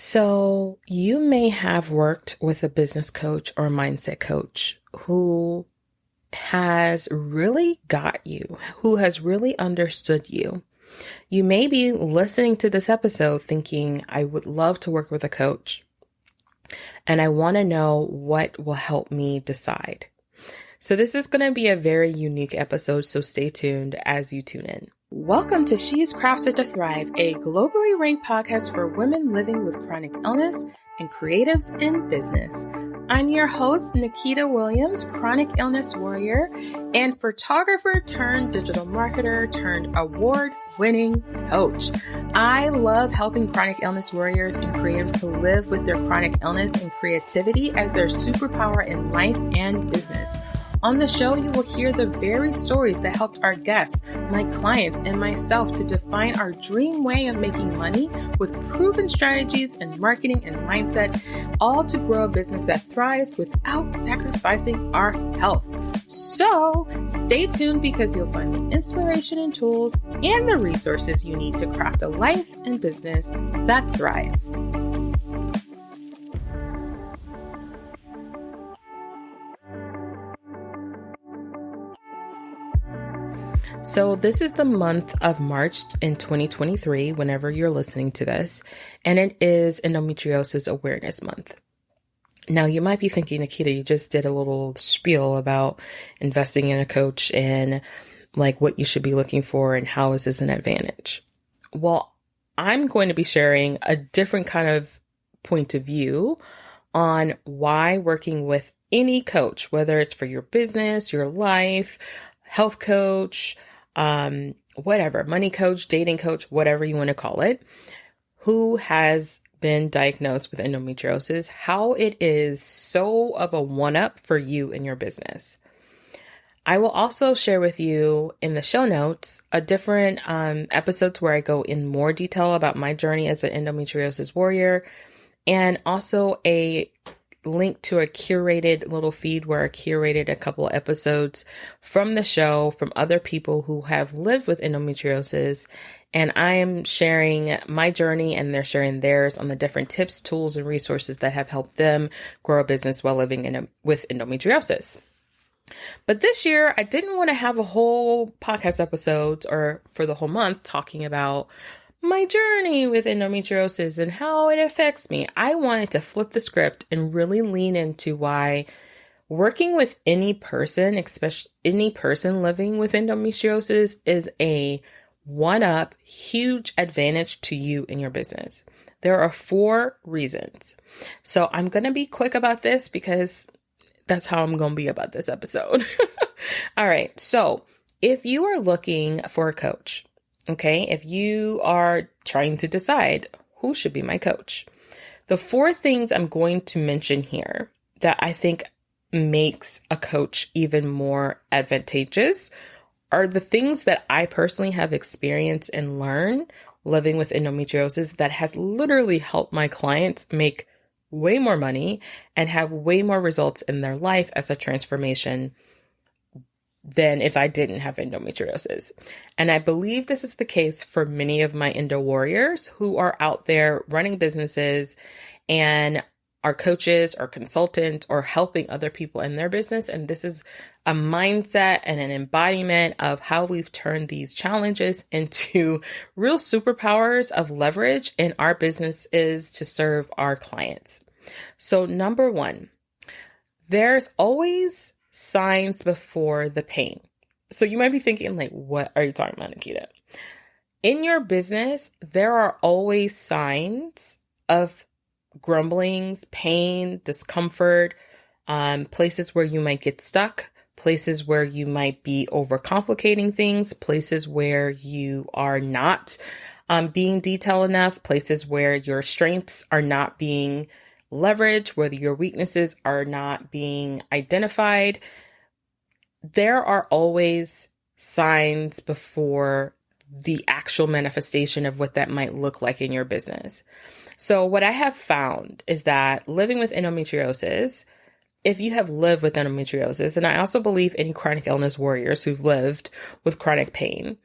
So you may have worked with a business coach or mindset coach who has really got you, who has really understood you. You may be listening to this episode thinking, I would love to work with a coach, and I want to know what will help me decide. So this is going to be a very unique episode, so stay tuned as you tune in. Welcome to She's Crafted to Thrive, a globally ranked podcast for women living with chronic illness and creatives in business. I'm your host, Nikita Williams, chronic illness warrior and photographer turned digital marketer turned award-winning coach. I love helping chronic illness warriors and creatives to live with their chronic illness and creativity as their superpower in life and business. On the show, you will hear the very stories that helped our guests, my clients, and myself to define our dream way of making money with proven strategies and marketing and mindset, all to grow a business that thrives without sacrificing our health. So stay tuned because you'll find the inspiration and tools and the resources you need to craft a life and business that thrives. So this is the month of March in 2023, whenever you're listening to this, and it is Endometriosis Awareness Month. Now, you might be thinking, Nikita, you just did a little spiel about investing in a coach and like what you should be looking for and how is this an advantage? Well, I'm going to be sharing a different kind of point of view on why working with any coach, whether it's for your business, your life, health coach, whatever, money coach, dating coach, whatever you want to call it, who has been diagnosed with endometriosis, how it is so of a one-up for you and your business. I will also share with you in the show notes a different episodes where I go in more detail about my journey as an endometriosis warrior, and also a link to a curated little feed where I curated a couple of episodes from the show from other people who have lived with endometriosis. And I am sharing my journey and they're sharing theirs on the different tips, tools, and resources that have helped them grow a business while living with endometriosis. But this year, I didn't want to have a whole podcast episodes or for the whole month talking about my journey with endometriosis and how it affects me. I wanted to flip the script and really lean into why working with any person, especially any person living with endometriosis, is a one-up, huge advantage to you in your business. There are 4 reasons. So I'm going to be quick about this because that's how I'm going to be about this episode. All right. So if you are looking for a coach, okay, if you are trying to decide who should be my coach, the 4 things I'm going to mention here that I think makes a coach even more advantageous are the things that I personally have experienced and learned living with endometriosis that has literally helped my clients make way more money and have way more results in their life as a transformation than if I didn't have endometriosis. And I believe this is the case for many of my endo warriors who are out there running businesses and are coaches or consultants or helping other people in their business. And this is a mindset and an embodiment of how we've turned these challenges into real superpowers of leverage in our businesses to serve our clients. So number 1, there's always signs before the pain. So you might be thinking, like, what are you talking about, Nikita? In your business, there are always signs of grumblings, pain, discomfort, places where you might get stuck, places where you might be overcomplicating things, places where you are not being detailed enough, places where your strengths are not being leveraged, whether your weaknesses are not being identified. There are always signs before the actual manifestation of what that might look like in your business. So what I have found is that living with endometriosis, if you have lived with endometriosis, and I also believe any chronic illness warriors who've lived with chronic pain,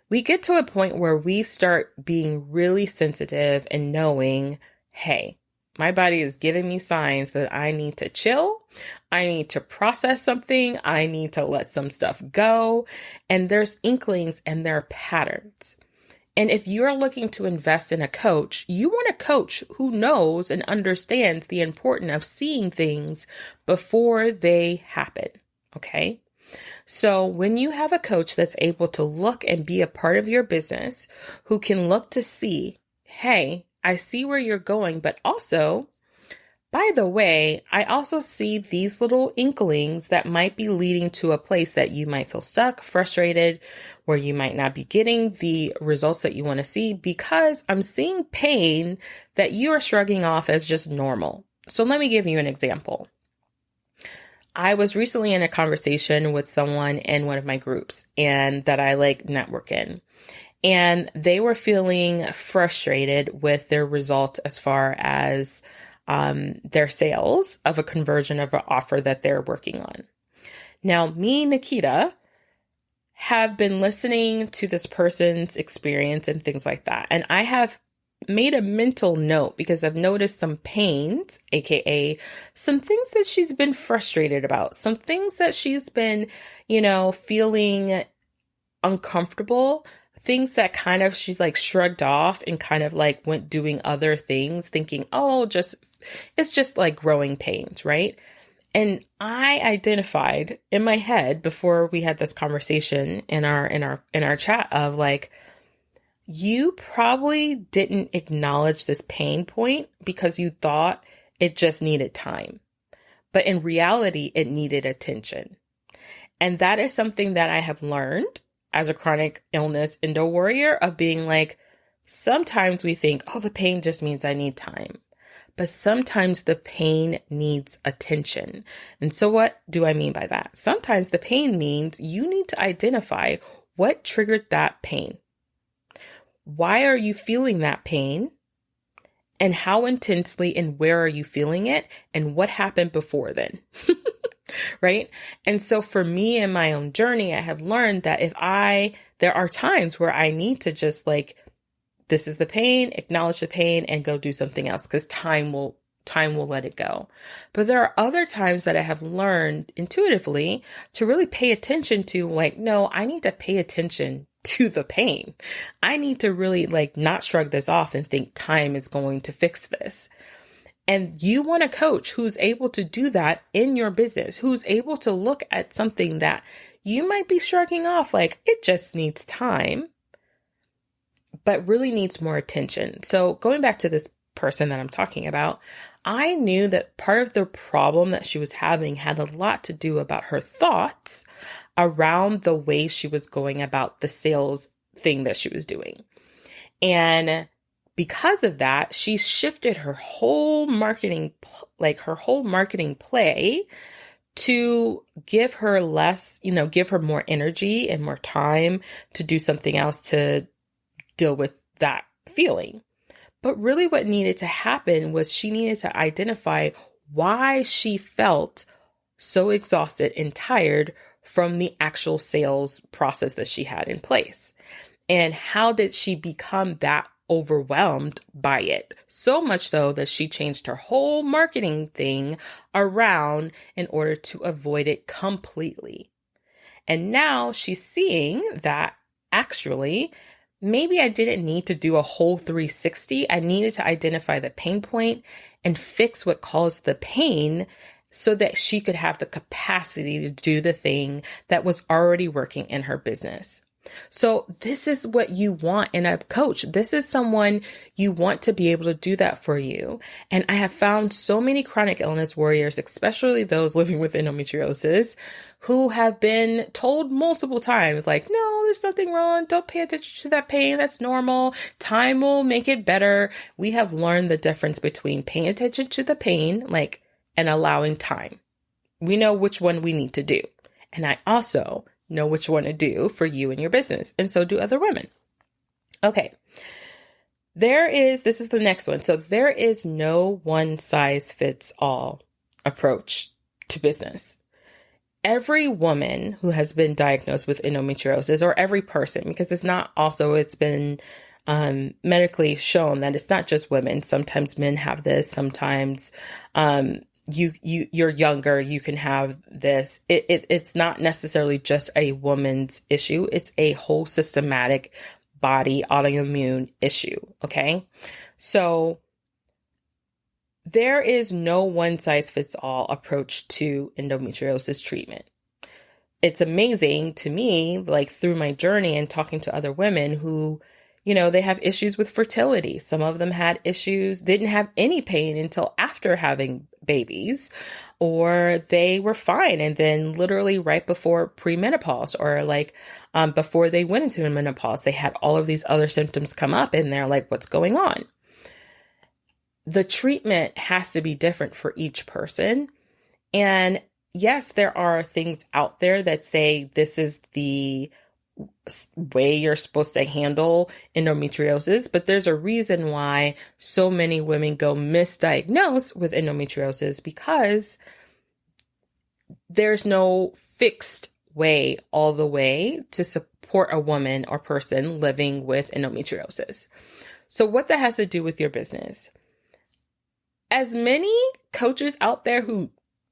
we get to a point where we start being really sensitive and knowing, hey, my body is giving me signs that I need to chill. I need to process something. I need to let some stuff go. And there's inklings and there are patterns. And if you're looking to invest in a coach, you want a coach who knows and understands the importance of seeing things before they happen. Okay. So when you have a coach that's able to look and be a part of your business, who can look to see, hey, I see where you're going, but also, by the way, I also see these little inklings that might be leading to a place that you might feel stuck, frustrated, where you might not be getting the results that you want to see because I'm seeing pain that you are shrugging off as just normal. So let me give you an example. I was recently in a conversation with someone in one of my groups and that I network in. And they were feeling frustrated with their result as far as their sales of a conversion of an offer that they're working on. Now, me, Nikita, have been listening to this person's experience and things like that. And I have made a mental note because I've noticed some pains, AKA some things that she's been frustrated about, some things that she's been, feeling uncomfortable, things that kind of she's shrugged off and kind of went doing other things, thinking, it's just growing pains, right? And I identified in my head before we had this conversation in our chat of you probably didn't acknowledge this pain point because you thought it just needed time. But in reality, it needed attention. And that is something that I have learned as a chronic illness endo warrior of being sometimes we think, the pain just means I need time. But sometimes the pain needs attention. And so what do I mean by that? Sometimes the pain means you need to identify what triggered that pain. Why are you feeling that pain? And how intensely and where are you feeling it? And what happened before then? Right? And so for me in my own journey, I have learned that there are times where I need to just this is the pain, acknowledge the pain and go do something else because time will let it go. But there are other times that I have learned intuitively to really pay attention to no, I need to pay attention to the pain. I need to really not shrug this off and think time is going to fix this. And you want a coach who's able to do that in your business, who's able to look at something that you might be shrugging off it just needs time, but really needs more attention. So going back to this person that I'm talking about, I knew that part of the problem that she was having had a lot to do about her thoughts around the way she was going about the sales thing that she was doing. And because of that, she shifted her whole marketing, play to give her less, give her more energy and more time to do something else to deal with that feeling. But really what needed to happen was she needed to identify why she felt so exhausted and tired from the actual sales process that she had in place. And how did she become that overwhelmed by it? So much so that she changed her whole marketing thing around in order to avoid it completely. And now she's seeing that actually, maybe I didn't need to do a whole 360. I needed to identify the pain point and fix what caused the pain so that she could have the capacity to do the thing that was already working in her business. So this is what you want in a coach. This is someone you want to be able to do that for you. And I have found so many chronic illness warriors, especially those living with endometriosis, who have been told multiple times, no, there's nothing wrong. Don't pay attention to that pain. That's normal. Time will make it better. We have learned the difference between paying attention to the pain, and allowing time. We know which one we need to do. And I also know which one to do for you and your business. And so do other women. Okay. This is the next one. So there is no one size fits all approach to business. Every woman who has been diagnosed with endometriosis, or every person, because it's been medically shown that it's not just women. Sometimes men have this. Sometimes you're younger, you can have this. It's not necessarily just a woman's issue. It's a whole systematic body autoimmune issue. Okay. So there is no one size fits all approach to endometriosis treatment. It's amazing to me, like through my journey and talking to other women who, they have issues with fertility. Some of them had issues, didn't have any pain until after having babies, or they were fine. And then literally right before premenopause or before they went into menopause, they had all of these other symptoms come up and they're like, what's going on? The treatment has to be different for each person. And yes, there are things out there that say this is the way you're supposed to handle endometriosis, but there's a reason why so many women go misdiagnosed with endometriosis, because there's no fixed way all the way to support a woman or person living with endometriosis. So what that has to do with your business. As many coaches out there who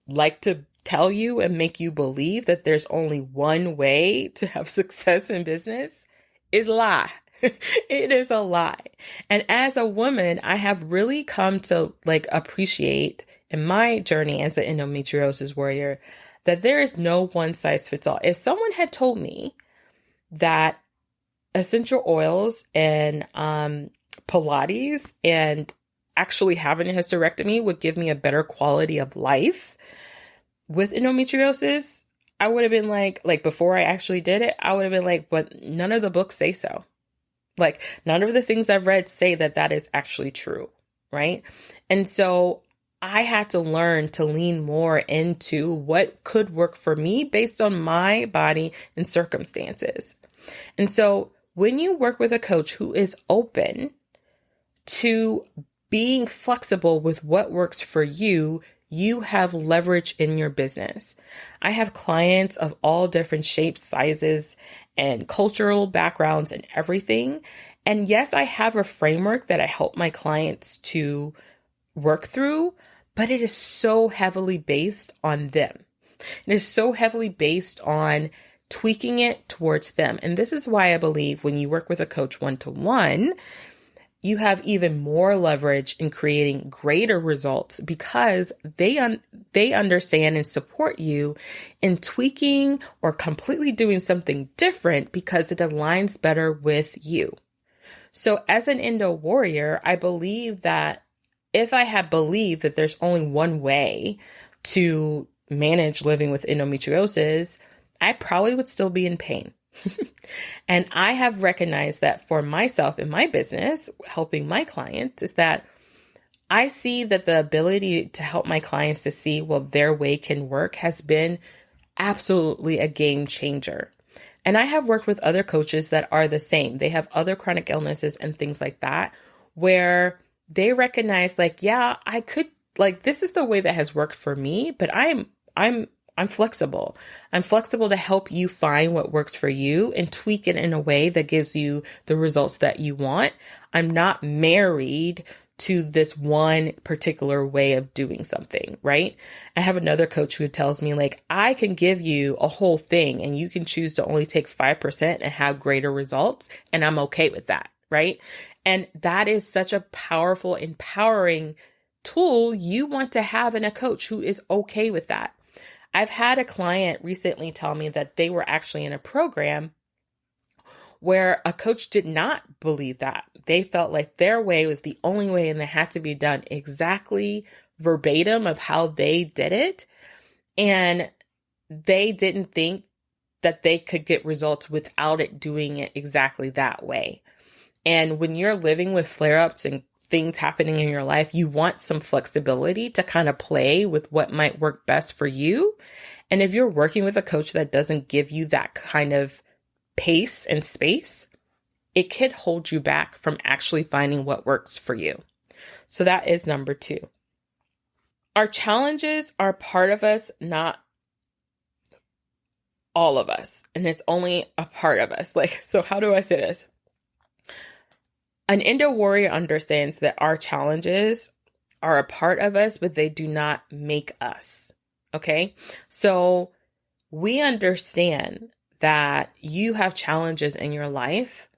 like to tell you and make you believe that there's only one way to have success in business is a lie. It is a lie. And as a woman, I have really come to appreciate in my journey as an endometriosis warrior that there is no one size fits all. If someone had told me that essential oils and Pilates and actually having a hysterectomy would give me a better quality of life with endometriosis, I would have been like before I actually did it, I would have been like, but none of the books say so. None of the things I've read say that that is actually true, right? And so I had to learn to lean more into what could work for me based on my body and circumstances. And so when you work with a coach who is open to being flexible with what works for you, you have leverage in your business. I have clients of all different shapes, sizes, and cultural backgrounds and everything. And yes, I have a framework that I help my clients to work through, but it is so heavily based on them. It is so heavily based on tweaking it towards them. And this is why I believe when you work with a coach one-to-one, you have even more leverage in creating greater results because they understand and support you in tweaking or completely doing something different because it aligns better with you. So as an endo warrior, I believe that if I had believed that there's only one way to manage living with endometriosis, I probably would still be in pain. And I have recognized that for myself in my business, helping my clients, is that I see that the ability to help my clients to see, well, their way can work has been absolutely a game changer. And I have worked with other coaches that are the same. They have other chronic illnesses and things like that, where they recognize yeah, I could, this is the way that has worked for me, but I'm flexible. I'm flexible to help you find what works for you and tweak it in a way that gives you the results that you want. I'm not married to this one particular way of doing something, right? I have another coach who tells me I can give you a whole thing and you can choose to only take 5% and have greater results. And I'm okay with that, right? And that is such a powerful, empowering tool you want to have in a coach who is okay with that. I've had a client recently tell me that they were actually in a program where a coach did not believe that. They felt like their way was the only way and they had to be done exactly verbatim of how they did it. And they didn't think that they could get results without it doing it exactly that way. And when you're living with flare-ups and things happening in your life, you want some flexibility to kind of play with what might work best for you. And if you're working with a coach that doesn't give you that kind of pace and space, it could hold you back from actually finding what works for you. So that is number 2. Our challenges are part of us, not all of us. And it's only a part of us. So how do I say this? An endo warrior understands that our challenges are a part of us, but they do not make us. Okay. So we understand that you have challenges in your life,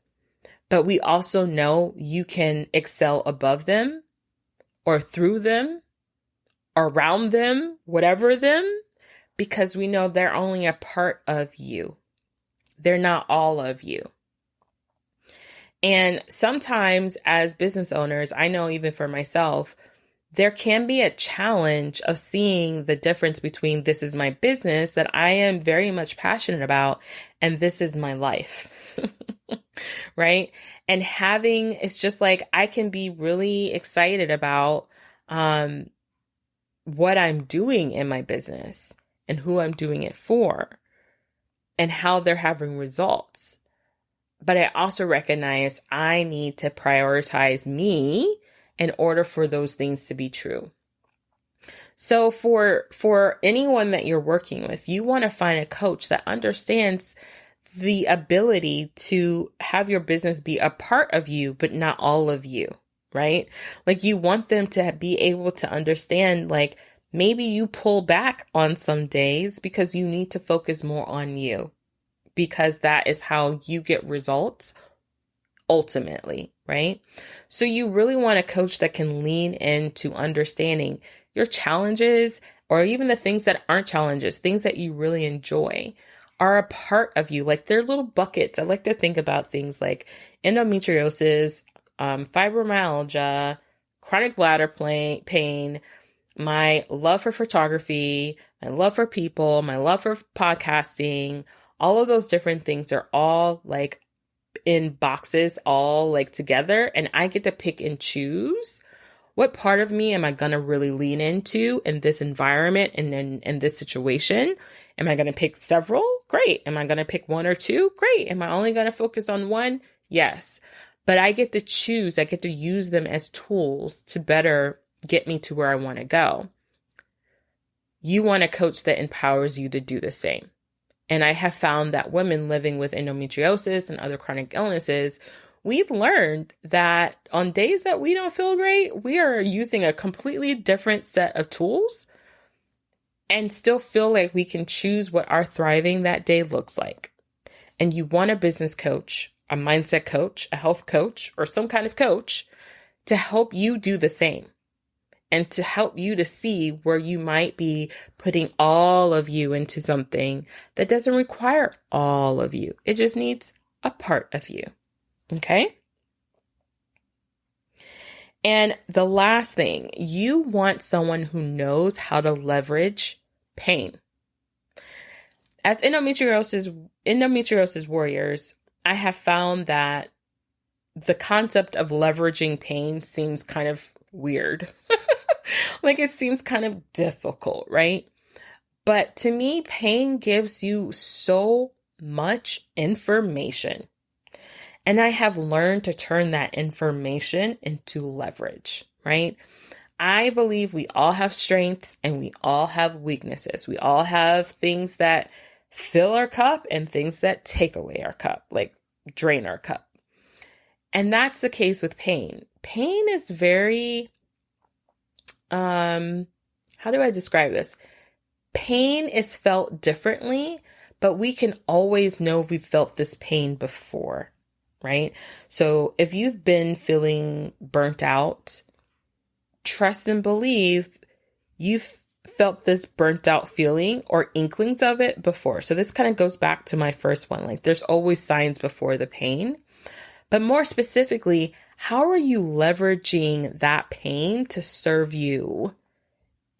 but we also know you can excel above them or through them, around them, whatever them, because we know they're only a part of you. They're not all of you. And sometimes as business owners, I know even for myself, there can be a challenge of seeing the difference between this is my business that I am very much passionate about and this is my life. Right? And it's just like I can be really excited about what I'm doing in my business and who I'm doing it for and how they're having results. But I also recognize I need to prioritize me in order for those things to be true. So for anyone that you're working with, you want to find a coach that understands the ability to have your business be a part of you, but not all of you, right? Like you want them to be able to understand, like maybe you pull back on some days because you need to focus more on you, because that is how you get results ultimately, right? So you really want a coach that can lean into understanding your challenges or even the things that aren't challenges, things that you really enjoy are a part of you. Like they're little buckets. I like to think about things like endometriosis, fibromyalgia, chronic bladder pain, my love for photography, my love for people, my love for podcasting, all of those different things are all like in boxes, all like together. And I get to pick and choose what part of me am I going to really lean into in this environment and in this situation. Am I going to pick several? Great. Am I going to pick one or two? Great. Am I only going to focus on one? Yes. But I get to choose. I get to use them as tools to better get me to where I want to go. You want a coach that empowers you to do the same. And I have found that women living with endometriosis and other chronic illnesses, we've learned that on days that we don't feel great, we are using a completely different set of tools and still feel like we can choose what our thriving that day looks like. And you want a business coach, a mindset coach, a health coach, or some kind of coach to help you do the same and to help you to see where you might be putting all of you into something that doesn't require all of you. It just needs a part of you. Okay? And the last thing, you want someone who knows how to leverage pain. As endometriosis warriors, I have found that the concept of leveraging pain seems kind of weird. Like it seems kind of difficult, right? But to me, pain gives you so much information. And I have learned to turn that information into leverage, right? I believe we all have strengths and we all have weaknesses. We all have things that fill our cup and things that take away our cup, like drain our cup. And that's the case with pain. Pain is very, how do I describe this? Pain is felt differently, but we can always know we've felt this pain before, right? So if you've been feeling burnt out, trust and believe you've felt this burnt out feeling or inklings of it before. So this kind of goes back to my first one. Like there's always signs before the pain, but more specifically, how are you leveraging that pain to serve you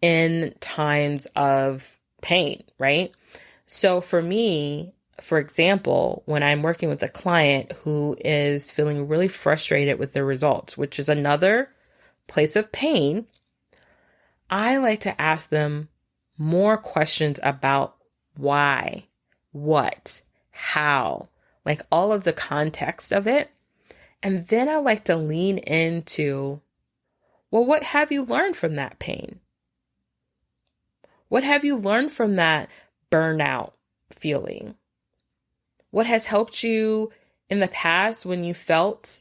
in times of pain, right? So for me, for example, when I'm working with a client who is feeling really frustrated with their results, which is another place of pain, I like to ask them more questions about why, what, how, like all of the context of it. And then I like to lean into, well, what have you learned from that pain? What have you learned from that burnout feeling? What has helped you in the past when you felt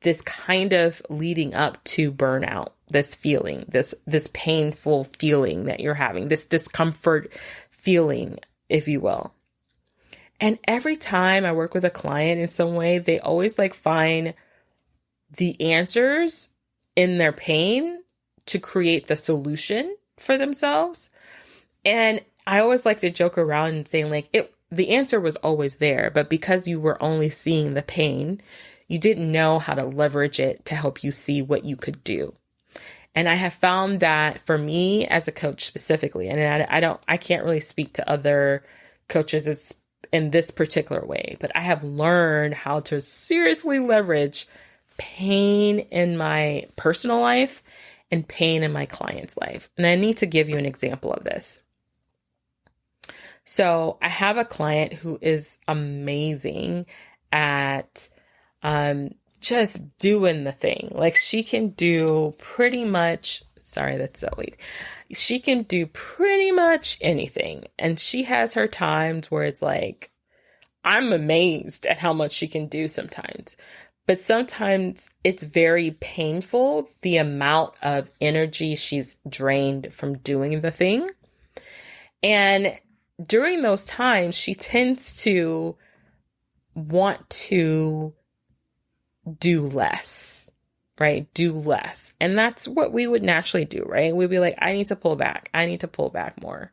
this kind of leading up to burnout, this feeling, this painful feeling that you're having, this discomfort feeling, if you will. And every time I work with a client in some way, they always like find the answers in their pain to create the solution for themselves. And I always like to joke around and saying like the answer was always there, but because you were only seeing the pain, you didn't know how to leverage it to help you see what you could do. And I have found that for me as a coach specifically, and I can't really speak to other coaches in this particular way, but I have learned how to seriously leverage pain in my personal life and pain in my client's life. And I need to give you an example of this. So I have a client who is amazing at just doing the thing. Like she can do pretty much, sorry, that's so weird. She can do pretty much anything. And she has her times where it's like, I'm amazed at how much she can do sometimes. But sometimes it's very painful, the amount of energy she's drained from doing the thing. And during those times, she tends to want to do less, right? Do less. And that's what we would naturally do, right? We'd be like, I need to pull back. I need to pull back more.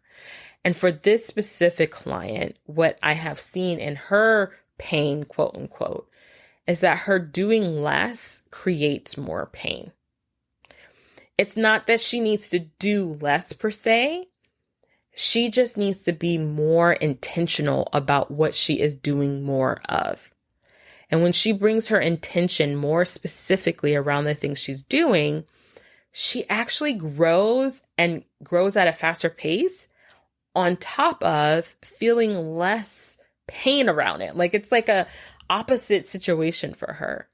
And for this specific client, what I have seen in her pain, quote unquote, is that her doing less creates more pain. It's not that she needs to do less per se. She just needs to be more intentional about what she is doing more of. And when she brings her intention more specifically around the things she's doing, she actually grows and grows at a faster pace on top of feeling less pain around it. Like it's like a opposite situation for her.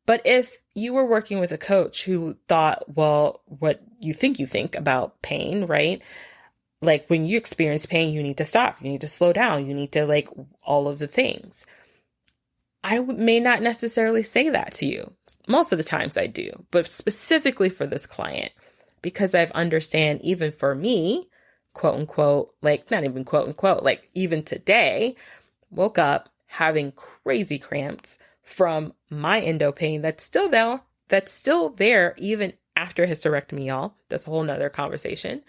But if you were working with a coach who thought, well, what you think about pain, right? Like when you experience pain, you need to stop, you need to slow down, you need to like all of the things. I may not necessarily say that to you. Most of the times I do, but specifically for this client, because I've understand even for me, quote unquote, like not even quote unquote, like even today, woke up having crazy cramps from my endo pain that's still there even after hysterectomy, y'all. That's a whole nother conversation.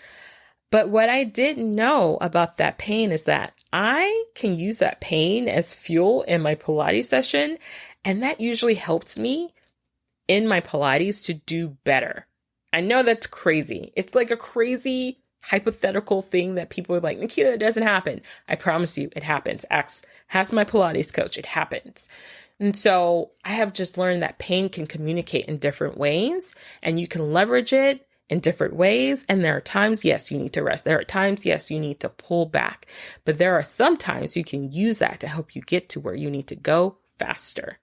But what I didn't know about that pain is that I can use that pain as fuel in my Pilates session. And that usually helps me in my Pilates to do better. I know that's crazy. It's like a crazy hypothetical thing that people are like, Nikita, it doesn't happen. I promise you it happens. Ask my Pilates coach. It happens. And so I have just learned that pain can communicate in different ways and you can leverage it in different ways. And there are times, yes, you need to rest. There are times, yes, you need to pull back. But there are some times you can use that to help you get to where you need to go faster.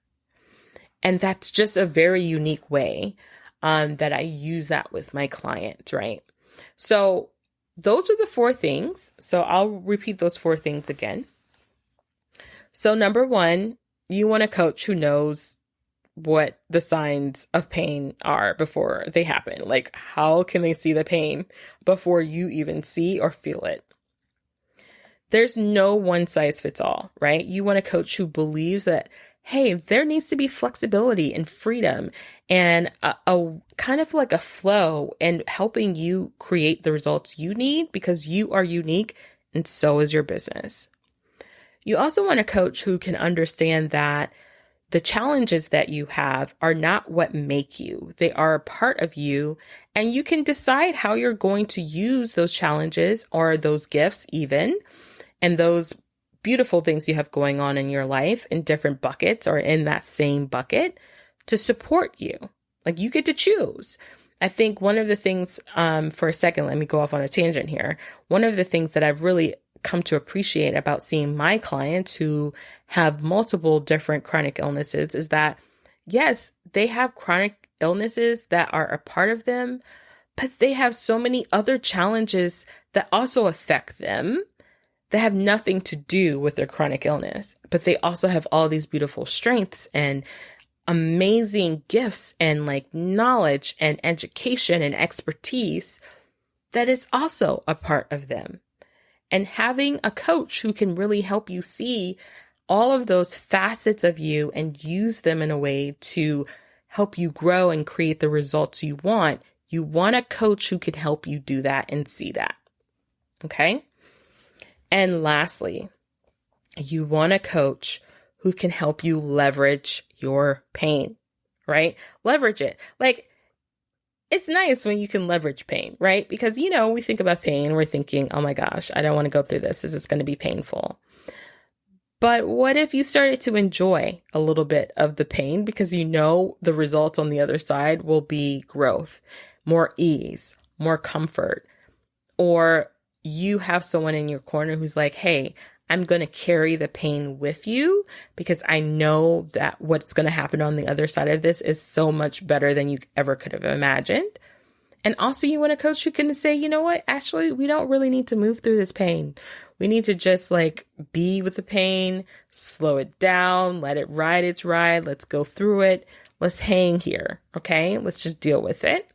And that's just a very unique way that I use that with my clients, right? So those are the 4 things. So I'll repeat those 4 things again. So number 1, you want a coach who knows what the signs of pain are before they happen. Like, how can they see the pain before you even see or feel it? There's no one size fits all, right? You want a coach who believes that, hey, there needs to be flexibility and freedom and a kind of like a flow and helping you create the results you need because you are unique and so is your business. You also want a coach who can understand that the challenges that you have are not what make you. They are a part of you, and you can decide how you're going to use those challenges or those gifts even, and those beautiful things you have going on in your life in different buckets or in that same bucket to support you. Like you get to choose. I think one of the things, for a second, let me go off on a tangent here. One of the things that I've really come to appreciate about seeing my clients who have multiple different chronic illnesses is that, yes, they have chronic illnesses that are a part of them, but they have so many other challenges that also affect them that have nothing to do with their chronic illness, but they also have all these beautiful strengths and amazing gifts and like knowledge and education and expertise that is also a part of them. And having a coach who can really help you see all of those facets of you and use them in a way to help you grow and create the results you want. You want a coach who can help you do that and see that. Okay? And lastly, you want a coach who can help you leverage your pain, right? Leverage it. Like, it's nice when you can leverage pain, right? Because, we think about pain, we're thinking, oh my gosh, I don't want to go through this. This is going to be painful. But what if you started to enjoy a little bit of the pain because the result on the other side will be growth, more ease, more comfort, or you have someone in your corner who's like, hey, I'm going to carry the pain with you because I know that what's going to happen on the other side of this is so much better than you ever could have imagined. And also you want a coach who can say, you know what, actually, we don't really need to move through this pain. We need to just like be with the pain, slow it down, let it ride its ride. Let's go through it. Let's hang here. Okay. Let's just deal with it.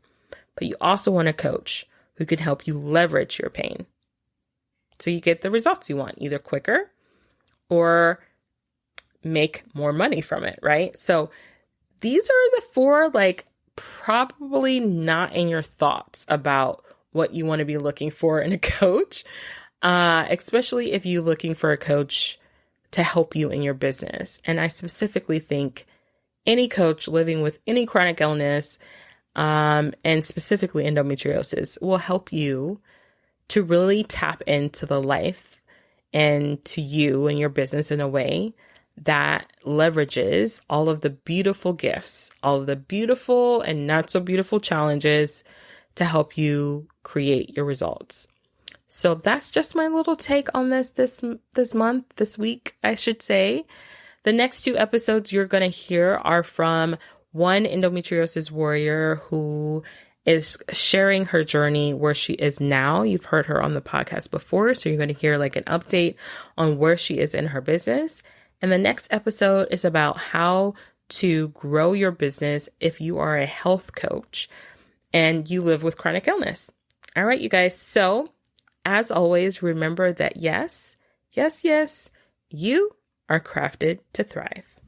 But you also want a coach who can help you leverage your pain so you get the results you want, either quicker or make more money from it. Right. So these are the 4, like, probably not in your thoughts about what you want to be looking for in a coach, especially if you're looking for a coach to help you in your business. And I specifically think any coach living with any chronic illness, and specifically endometriosis, will help you to really tap into the life and to you and your business in a way that leverages all of the beautiful gifts, all of the beautiful and not so beautiful challenges to help you create your results. So that's just my little take on this week, I should say. The next 2 episodes you're going to hear are from one endometriosis warrior who is sharing her journey where she is now. You've heard her on the podcast before, so you're going to hear like an update on where she is in her business. And the next episode is about how to grow your business if you are a health coach and you live with chronic illness. All right, you guys. So as always, remember that yes, you are crafted to thrive.